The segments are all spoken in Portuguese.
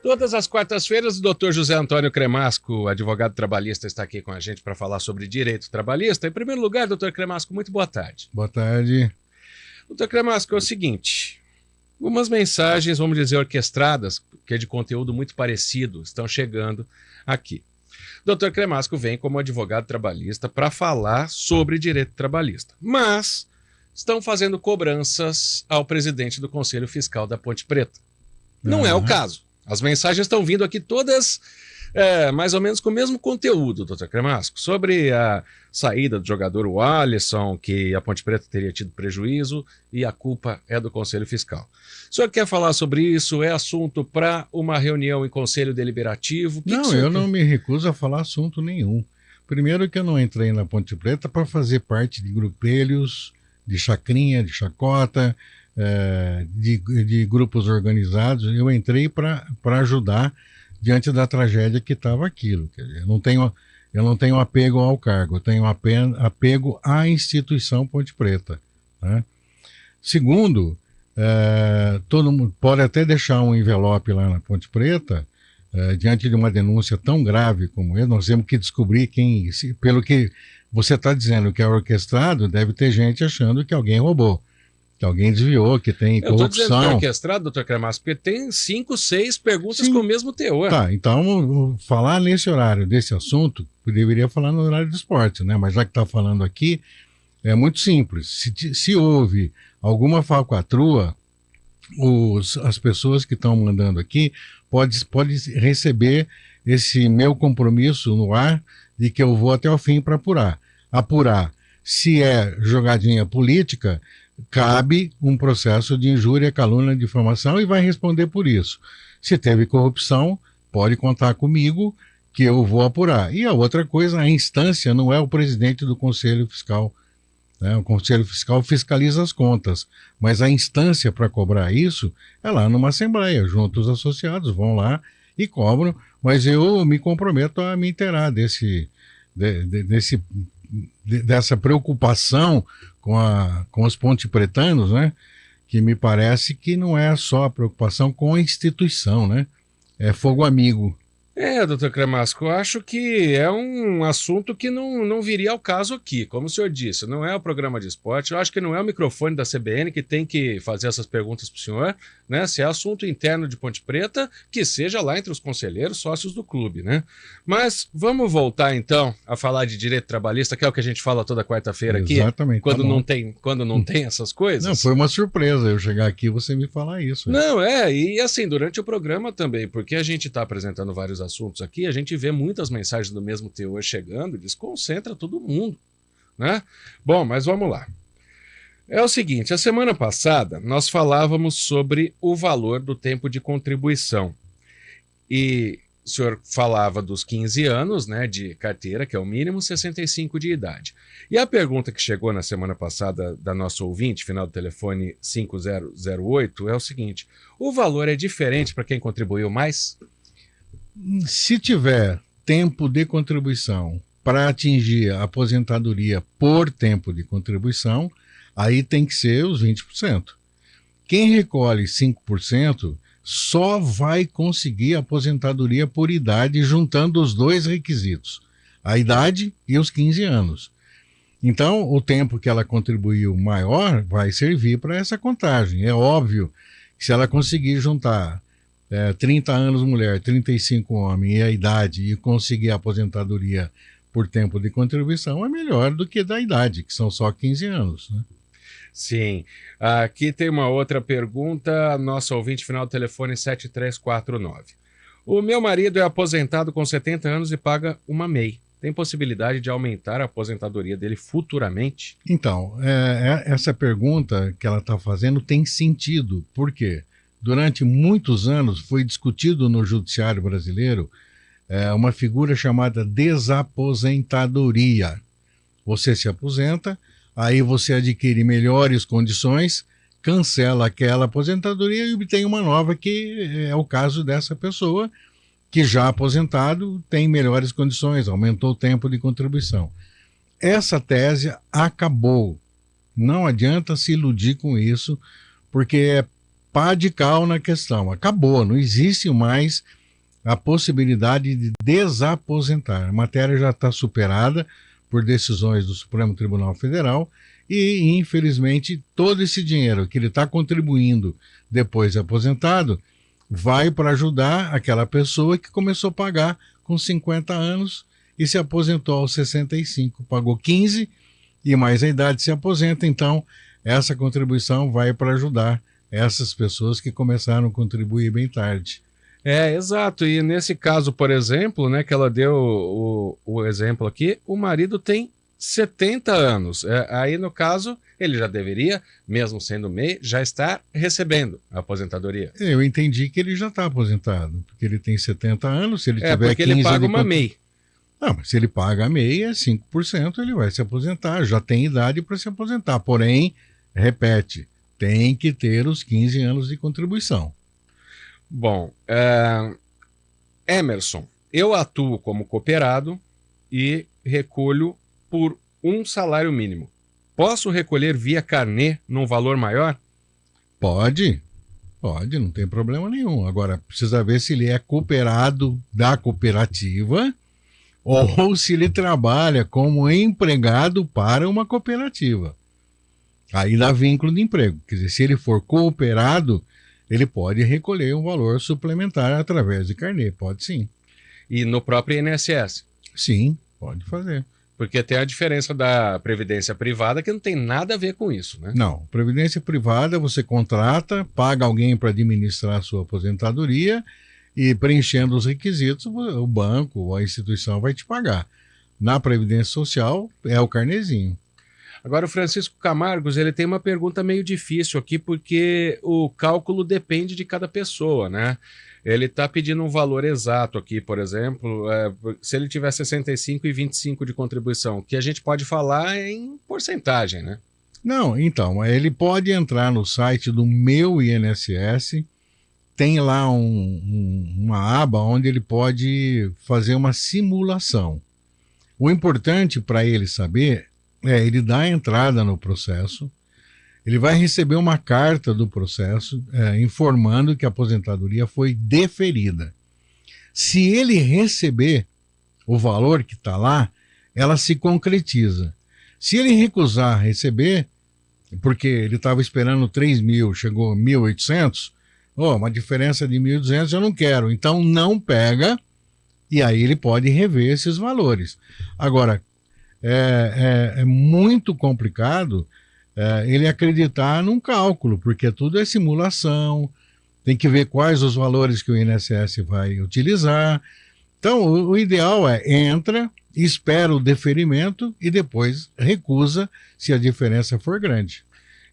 Todas as quartas-feiras, o doutor José Antônio Cremasco, advogado trabalhista, está aqui com a gente para falar sobre direito trabalhista. Em primeiro lugar, doutor Cremasco, muito boa tarde. Boa tarde. Doutor Cremasco, é o seguinte, umas mensagens, vamos dizer, orquestradas, que é de conteúdo muito parecido, estão chegando aqui. Doutor Cremasco vem como advogado trabalhista para falar sobre direito trabalhista, mas estão fazendo cobranças ao presidente do Conselho Fiscal da Ponte Preta. Não é o caso. As mensagens estão vindo aqui todas mais ou menos com o mesmo conteúdo, doutor Cremasco, sobre a saída do jogador Alisson, que a Ponte Preta teria tido prejuízo e a culpa é do Conselho Fiscal. O senhor quer falar sobre isso? É assunto para uma reunião em Conselho Deliberativo? Não, eu não me recuso a falar assunto nenhum. Primeiro que eu não entrei na Ponte Preta para fazer parte de grupelhos, de chacrinha, de chacota, de grupos organizados. Eu entrei para ajudar diante da tragédia que estava aquilo. Quer dizer, eu não tenho apego ao cargo, eu tenho apego à instituição Ponte Preta, né? Segundo, todo mundo pode até deixar um envelope lá na Ponte Preta, diante de uma denúncia tão grave como essa. Nós temos que descobrir quem, pelo que você está dizendo que é orquestrado, deve ter gente achando que alguém roubou, que alguém desviou, que tem corrupção. Eu estou dizendo que é orquestrado, doutor Cremasco, porque tem 5, 6 perguntas com o mesmo teor. Tá, então falar nesse horário desse assunto, eu deveria falar no horário do esporte, né? Mas já que está falando aqui, é muito simples. Se houve alguma falcatrua, as pessoas que estão mandando aqui pode receber esse meu compromisso no ar de que eu vou até o fim para apurar. Se é jogadinha política, cabe um processo de injúria, calúnia, difamação e vai responder por isso. Se teve corrupção, pode contar comigo que eu vou apurar. E a outra coisa, a instância não é o presidente do Conselho Fiscal, né? O Conselho Fiscal fiscaliza as contas, mas a instância para cobrar isso é lá numa assembleia, junto os associados vão lá e cobram, mas eu me comprometo a me inteirar dessa preocupação com os pontepretanos, né? Que me parece que não é só a preocupação com a instituição, né? É fogo amigo. Doutor Cremasco, eu acho que é um assunto que não viria ao caso aqui. Como o senhor disse, não é o programa de esporte, eu acho que não é o microfone da CBN que tem que fazer essas perguntas para o senhor, né? Se é assunto interno de Ponte Preta, que seja lá entre os conselheiros, sócios do clube, né? Mas vamos voltar então a falar de direito trabalhista, que é o que a gente fala toda quarta-feira aqui. Exatamente. Quando não tem essas coisas. Não, foi uma surpresa eu chegar aqui e você me falar isso. Não, e assim, durante o programa também, porque a gente está apresentando vários assuntos aqui, a gente vê muitas mensagens do mesmo teor chegando, desconcentra todo mundo, né? Bom, mas vamos lá. É o seguinte, a semana passada nós falávamos sobre o valor do tempo de contribuição e o senhor falava dos 15 anos, né, de carteira, que é o mínimo, 65 de idade. E a pergunta que chegou na semana passada da nossa ouvinte, final do telefone 5008, é o seguinte: o valor é diferente para quem contribuiu mais? Se tiver tempo de contribuição para atingir a aposentadoria por tempo de contribuição, aí tem que ser os 20%. Quem recolhe 5% só vai conseguir a aposentadoria por idade, juntando os dois requisitos, a idade e os 15 anos. Então, o tempo que ela contribuiu maior vai servir para essa contagem. É óbvio que se ela conseguir juntar 30 anos mulher, 35 homem e a idade e conseguir a aposentadoria por tempo de contribuição é melhor do que da idade, que são só 15 anos, né? Sim. Aqui tem uma outra pergunta, nosso ouvinte final do telefone 7349. O meu marido é aposentado com 70 anos e paga uma MEI. Tem possibilidade de aumentar a aposentadoria dele futuramente? Então, essa pergunta que ela está fazendo tem sentido. Por quê? Durante muitos anos foi discutido no judiciário brasileiro uma figura chamada desaposentadoria. Você se aposenta, aí você adquire melhores condições, cancela aquela aposentadoria e obtém uma nova, que é o caso dessa pessoa, que já aposentado tem melhores condições, aumentou o tempo de contribuição. Essa tese acabou. Não adianta se iludir com isso, porque pá de cal na questão. Acabou, não existe mais a possibilidade de desaposentar. A matéria já está superada por decisões do Supremo Tribunal Federal e, infelizmente, todo esse dinheiro que ele está contribuindo depois de aposentado vai para ajudar aquela pessoa que começou a pagar com 50 anos e se aposentou aos 65, pagou 15 e mais a idade se aposenta. Então, essa contribuição vai para ajudar essas pessoas que começaram a contribuir bem tarde. Exato. E nesse caso, por exemplo, né, que ela deu o exemplo aqui, o marido tem 70 anos. Aí, no caso, ele já deveria, mesmo sendo MEI, já estar recebendo a aposentadoria. Eu entendi que ele já está aposentado, porque ele tem 70 anos, se ele tiver porque 15... ele paga uma MEI. Não, mas se ele paga a MEI, é 5%, ele vai se aposentar, já tem idade para se aposentar. Porém, repete, tem que ter os 15 anos de contribuição. Bom, Emerson, eu atuo como cooperado e recolho por um salário mínimo. Posso recolher via carnê num valor maior? Pode, não tem problema nenhum. Agora, precisa ver se ele é cooperado da cooperativa ou se ele trabalha como empregado para uma cooperativa. Aí dá vínculo de emprego. Quer dizer, se ele for cooperado, ele pode recolher um valor suplementar através de carnê, pode sim. E no próprio INSS? Sim, pode fazer. Porque tem a diferença da previdência privada que não tem nada a ver com isso, né? Não, previdência privada você contrata, paga alguém para administrar a sua aposentadoria e preenchendo os requisitos, o banco ou a instituição vai te pagar. Na previdência social é o carnezinho. Agora o Francisco Camargos, ele tem uma pergunta meio difícil aqui, porque o cálculo depende de cada pessoa, né? Ele está pedindo um valor exato aqui, por exemplo, se ele tiver 65 e 25 de contribuição, que a gente pode falar em porcentagem, né? Não, então, ele pode entrar no site do Meu INSS, tem lá uma aba onde ele pode fazer uma simulação. O importante para ele saber ele dá a entrada no processo, ele vai receber uma carta do processo informando que a aposentadoria foi deferida. Se ele receber o valor que está lá, ela se concretiza. Se ele recusar receber, porque ele estava esperando 3 mil, chegou 1.800, uma diferença de 1.200 eu não quero, então não pega, e aí ele pode rever esses valores. Agora, é muito complicado ele acreditar num cálculo, porque tudo é simulação, tem que ver quais os valores que o INSS vai utilizar. Então, o ideal entra, espera o deferimento e depois recusa se a diferença for grande.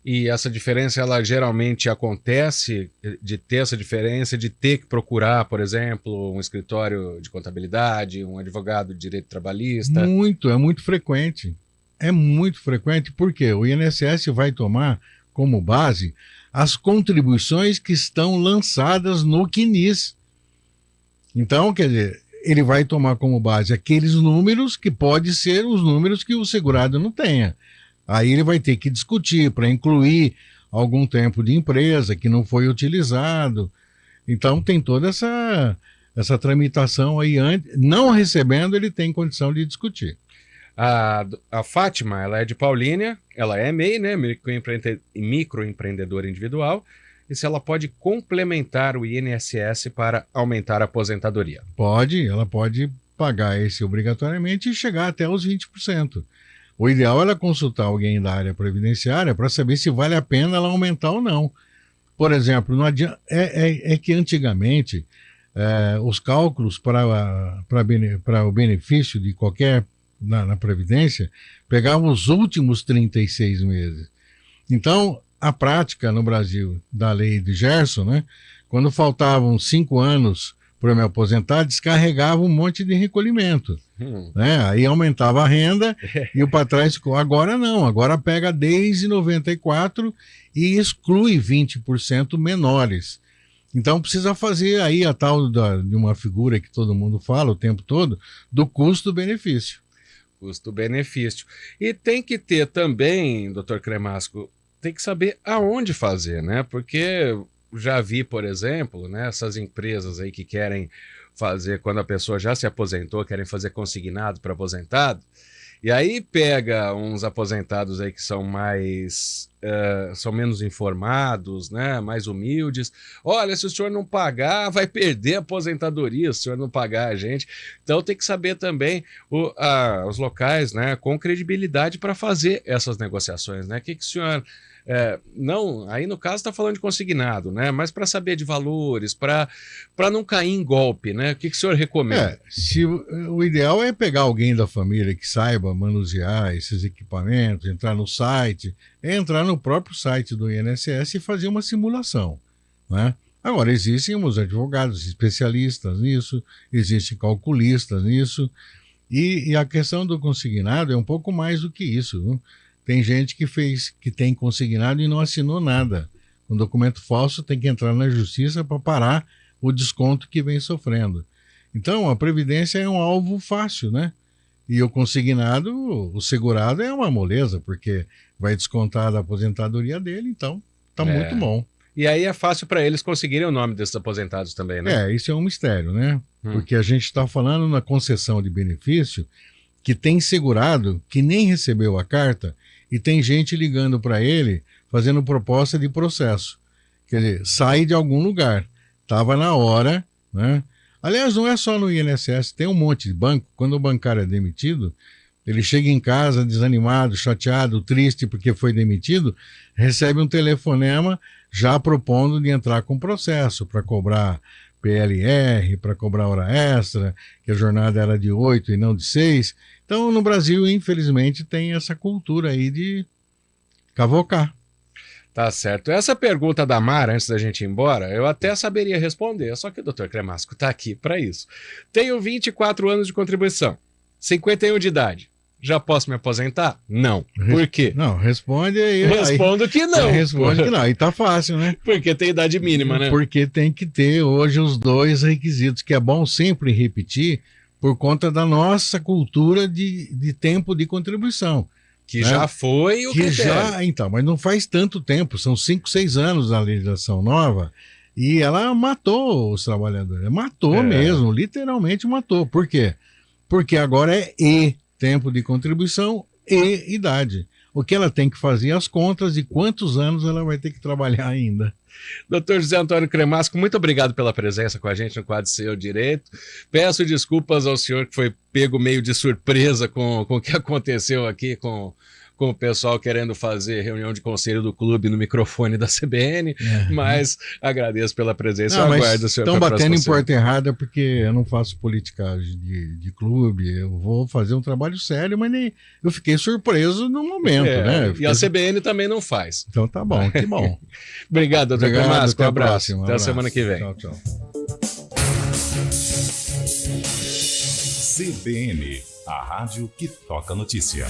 E essa diferença, ela geralmente acontece de ter essa diferença, de ter que procurar, por exemplo, um escritório de contabilidade, um advogado de direito trabalhista? É muito frequente. É muito frequente porque o INSS vai tomar como base as contribuições que estão lançadas no CNIS. Então, quer dizer, ele vai tomar como base aqueles números que pode ser os números que o segurado não tenha. Aí ele vai ter que discutir para incluir algum tempo de empresa que não foi utilizado. Então tem toda essa tramitação aí. Não recebendo, ele tem condição de discutir. A Fátima, ela é de Paulínia, ela é MEI, né, microempreendedora individual, e se ela pode complementar o INSS para aumentar a aposentadoria? Pode, ela pode pagar esse obrigatoriamente e chegar até os 20%. O ideal é ela consultar alguém da área previdenciária para saber se vale a pena ela aumentar ou não. Por exemplo, não adianta, que antigamente os cálculos para o benefício de qualquer na Previdência pegavam os últimos 36 meses. Então, a prática no Brasil da lei de Gerson, né, quando faltavam 5 anos para eu me aposentar, descarregava um monte de recolhimento. Né? Aí aumentava a renda e o para trás ficou. Agora não, agora pega desde 94 e exclui 20% menores. Então precisa fazer aí a tal de uma figura que todo mundo fala o tempo todo, do custo-benefício. Custo-benefício. E tem que ter também, doutor Cremasco, tem que saber aonde fazer, né? Porque já vi, por exemplo, né, essas empresas aí que querem fazer, quando a pessoa já se aposentou, querem fazer consignado para aposentado, e aí pega uns aposentados aí que são são menos informados, né, mais humildes. Olha, se o senhor não pagar, vai perder a aposentadoria, se o senhor não pagar a gente. Então tem que saber também os locais, né, com credibilidade para fazer essas negociações, né? O que o senhor... não, aí no caso está falando de consignado, né? Mas para saber de valores, para não cair em golpe, né? O que o senhor recomenda? O ideal é pegar alguém da família que saiba manusear esses equipamentos, entrar no site, entrar no próprio site do INSS e fazer uma simulação, né? Agora, existem os advogados especialistas nisso, existem calculistas nisso, e a questão do consignado é um pouco mais do que isso, viu? Tem gente que tem consignado e não assinou nada. Um documento falso tem que entrar na justiça para parar o desconto que vem sofrendo. Então, a Previdência é um alvo fácil, né? E o consignado, o segurado é uma moleza, porque vai descontar da aposentadoria dele, então tá muito bom. E aí é fácil para eles conseguirem o nome desses aposentados também, né? Isso é um mistério, né? Porque a gente está falando na concessão de benefício que tem segurado que nem recebeu a carta e tem gente ligando para ele fazendo proposta de processo. Quer dizer, sai de algum lugar. Estava na hora, né? Aliás, não é só no INSS, tem um monte de banco. Quando o bancário é demitido, ele chega em casa desanimado, chateado, triste porque foi demitido, recebe um telefonema já propondo de entrar com processo para cobrar PLR, para cobrar hora extra, que a jornada era de 8 e não de 6. Então, no Brasil, infelizmente, tem essa cultura aí de cavocar. Tá certo. Essa pergunta da Mara, antes da gente ir embora, eu até saberia responder, só que o Dr. Cremasco está aqui para isso. Tenho 24 anos de contribuição, 51 de idade. Já posso me aposentar? Não. Por quê? Não, responde aí. Respondo que não. Responde que não. E tá fácil, né? Porque tem idade mínima, né? Porque tem que ter hoje os dois requisitos, que é bom sempre repetir por conta da nossa cultura de tempo de contribuição. Que já foi o critério. Então, mas não faz tanto tempo, são 5, 6 anos da legislação nova, e ela matou os trabalhadores. Matou mesmo, literalmente matou. Por quê? Porque agora é tempo de contribuição e idade. O que ela tem que fazer as contas de quantos anos ela vai ter que trabalhar ainda. Dr. José Antônio Cremasco, muito obrigado pela presença com a gente no quadro Seu Direito. Peço desculpas ao senhor que foi pego meio de surpresa com o que aconteceu aqui com o pessoal querendo fazer reunião de conselho do clube no microfone da CBN, mas agradeço pela presença. Eu aguardo o senhor. Estão batendo em porta errada porque eu não faço politicagem de clube, eu vou fazer um trabalho sério, mas eu fiquei surpreso no momento, né? E a CBN também não faz. Então tá bom, que bom. Obrigado, doutor Cremasco. Um abraço. Até a semana que vem. Tchau, tchau. CBN, a rádio que toca notícia.